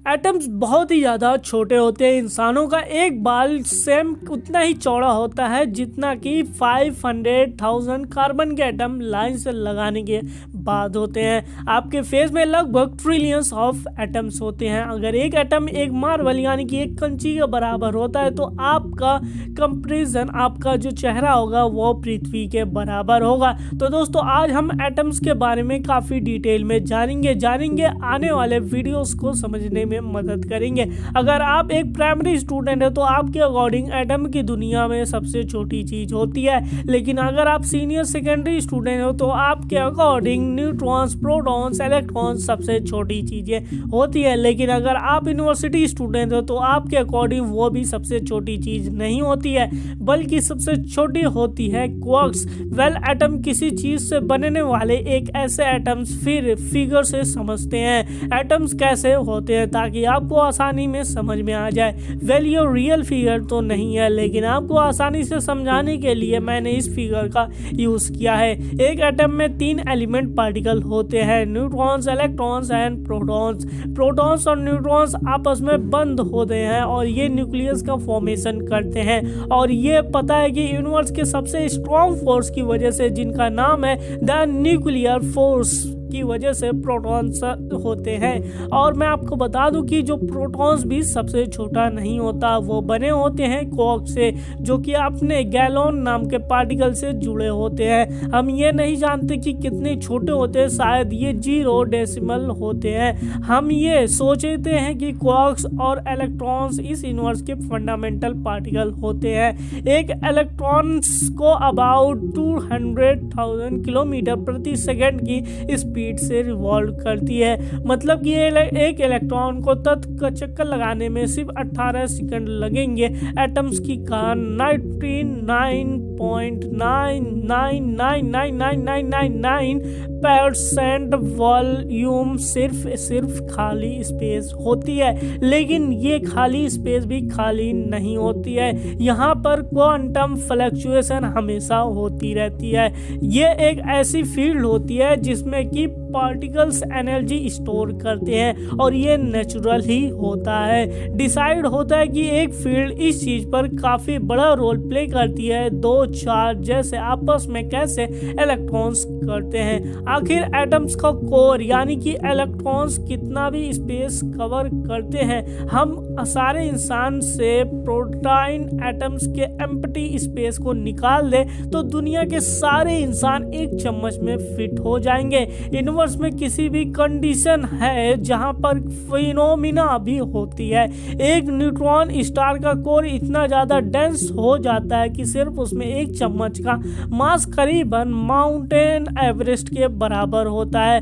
Atoms बहुत ही ज़्यादा छोटे होते हैं। इंसानों का एक बाल सेम उतना ही चौड़ा होता है जितना कि 500,000 कार्बन के एटम लाइन से लगाने के बाद होते हैं। आपके फेस में लगभग ट्रिलियंस ऑफ एटम्स होते हैं। अगर एक एटम एक मार्बल यानी कि एक कंची के बराबर होता है तो आपका कंपैरिजन, आपका जो चेहरा होगा वो पृथ्वी के बराबर होगा। तो दोस्तों आज हम एटम्स के बारे में काफ़ी डिटेल में जानेंगे आने वाले वीडियोस को समझने में मदद करेंगे। अगर आप एक प्राइमरी स्टूडेंट है तो आपके अकॉर्डिंग एटम की दुनिया में सबसे छोटी चीज होती है, लेकिन अगर आप सीनियर सेकेंडरी स्टूडेंट हो तो आपके अकॉर्डिंग न्यूट्रॉन्स, प्रोटॉन्स, इलेक्ट्रॉन्स सबसे छोटी चीजें होती है। लेकिन अगर आप यूनिवर्सिटी स्टूडेंट हो तो आपके अकॉर्डिंग वो भी सबसे छोटी चीज नहीं होती है, बल्कि सबसे छोटी होती है क्वार्क्स। एटम किसी चीज से बनने वाले एक ऐसे एटम्स फिर फिगर से समझते हैं एटम्स कैसे होते हैं ताकि आपको आसानी में समझ में आ जाए। ये रियल फिगर तो नहीं है, लेकिन आपको आसानी से समझाने के लिए मैंने इस फिगर का यूज किया है। एक एटम में 3 एलिमेंट पार्टिकल होते हैं, neutrons, electrons and protons. Protons और न्यूट्रॉन्स आपस में बंद होते हैं और ये न्यूक्लियस का फॉर्मेशन करते हैं। और ये पता है कि यूनिवर्स के सबसे स्ट्रॉन्ग फोर्स की वजह से, जिनका नाम है द न्यूक्लियर फोर्स की वजह से प्रोटॉन्स होते हैं। और मैं आपको बता दूं कि जो प्रोटॉन्स भी सबसे छोटा नहीं होता, वो बने होते हैं क्वार्क से, जो कि अपने गैलोन नाम के पार्टिकल से जुड़े होते हैं। हम ये नहीं जानते कि कितने छोटे होते हैं, शायद ये 0 डेसिमल होते हैं। हम ये सोचते हैं कि क्वार्क्स और इलेक्ट्रॉन्स इस यूनिवर्स के फंडामेंटल पार्टिकल होते हैं। एक इलेक्ट्रॉन्स को अबाउट 200,000 किलोमीटर प्रति सेकेंड की स्पीड से रिवॉल्व करती है। मतलब कि एक इलेक्ट्रॉन को तत्व का चक्कर लगाने में सिर्फ 18 सेकंड लगेंगे। एटम्स की का 99.9999999% वॉल्यूम सिर्फ खाली स्पेस होती है। लेकिन ये खाली स्पेस भी खाली नहीं होती है, यहाँ पर क्वांटम फ्लक्चुएशन हमेशा होती रहती है। ये एक ऐसी फील्ड होती है जिसमें कि पार्टिकल्स एनर्जी स्टोर करते हैं और ये नेचुरल ही होता है। डिसाइड होता है कि एक फील्ड इस चीज पर काफी बड़ा रोल प्ले करती है। 2 चार्ज जैसे आपस में कैसे इलेक्ट्रॉन्स करते हैं। आखिर एटम्स का कोर यानी कि इलेक्ट्रॉन्स कितना भी स्पेस कवर करते हैं। हम सारे इंसान से प्रोटीन एटम्स के एम्प्टी स्पेस को निकाल दे तो दुनिया के सारे इंसान एक चम्मच में फिट हो जाएंगे। यूनिवर्स में किसी भी कंडीशन है जहां पर फिनोमिना भी होती है। एक न्यूट्रॉन स्टार का कोर इतना ज्यादा डेंस हो जाता है कि सिर्फ उसमें एक चम्मच का मास करीबन माउंटेन एवरेस्ट के बराबर होता है।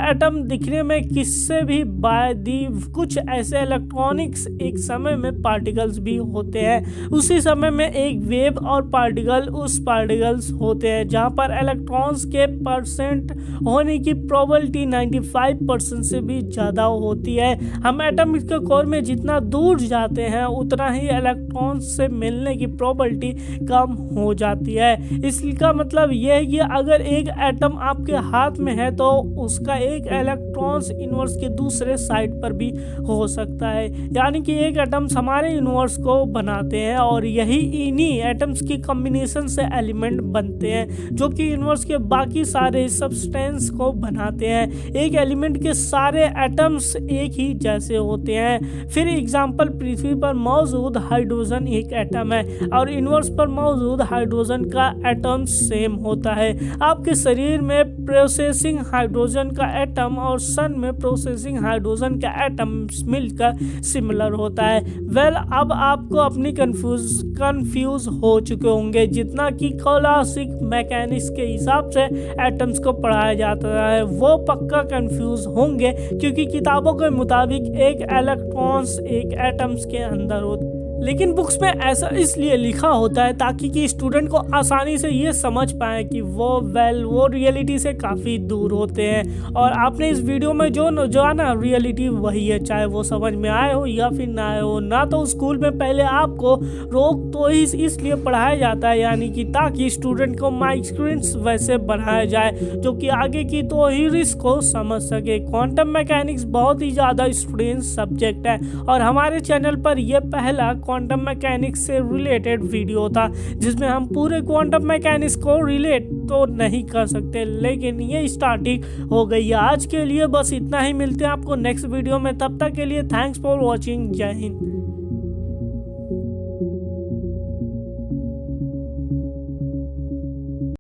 एटम दिखने में किससे भी बादी कुछ ऐसे इलेक्ट्रॉनिक्स एक समय में पार्टिकल्स भी होते हैं। उसी समय में एक वेव और पार्टिकल उस पार्टिकल्स होते हैं, जहां पर इलेक्ट्रॉन्स के परसेंट होने की प्रोबेबिलिटी 95% से भी ज़्यादा होती है। हम एटम के कोर में जितना दूर जाते हैं उतना ही इलेक्ट्रॉन्स से मिलने की प्रोबेबिलिटी कम हो जाती है। इसका मतलब यह है कि अगर एक एटम आपके हाथ में है तो उसका एक इलेक्ट्रॉन्स यूनिवर्स के दूसरे साइड पर भी हो सकता है। यानी कि एक एटम्स हमारे यूनिवर्स को बनाते हैं और यही इन्हीं एटम्स की कॉम्बिनेशन से एलिमेंट बनते हैं जो कि यूनिवर्स के बाकी सारे सब्सटेंस को बनाते हैं। एक एलिमेंट के सारे एटम्स एक ही जैसे होते हैं। फिर एग्जांपल, पृथ्वी पर मौजूद हाइड्रोजन एक एटम है और यूनिवर्स पर मौजूद हाइड्रोजन का एटम सेम होता है। आपके शरीर में प्रोसेसिंग हाइड्रोजन का एटम और सन में प्रोसेसिंग हाइड्रोजन का एटम मिलकर सिमिलर होता है। अब आपको अपनी कंफ्यूज हो चुके होंगे जितना कि क्लासिक मैकेनिक्स के हिसाब से एटम्स को पढ़ाया जाता है वो पक्का कंफ्यूज होंगे, क्योंकि किताबों के मुताबिक एक इलेक्ट्रॉन्स एक एटम्स के अंदर होता है। लेकिन बुक्स में ऐसा इसलिए लिखा होता है ताकि कि स्टूडेंट को आसानी से ये समझ पाए कि वो रियलिटी से काफ़ी दूर होते हैं। और आपने इस वीडियो में जो आना रियलिटी वही है, चाहे वो समझ में आए हो या फिर ना आए हो। ना तो स्कूल में पहले आपको रोक तो इसलिए पढ़ाया जाता है, यानी कि ताकि स्टूडेंट को माइंड वैसे बढ़ाया जाए जो कि आगे की तो ही रिस्क को समझ सके। क्वांटम मैकेनिक्स बहुत ही ज़्यादा स्टूडेंट सब्जेक्ट है और हमारे चैनल पर यह पहला क्वांटम मैकेनिक्स से रिलेटेड वीडियो था जिसमें हम पूरे क्वांटम मैकेनिक्स को रिलेट तो नहीं कर सकते, लेकिन ये स्टार्टिंग हो गई है। आज के लिए बस इतना ही, मिलते हैं आपको नेक्स्ट वीडियो में, तब तक के लिए थैंक्स फॉर वॉचिंग। जय हिंद।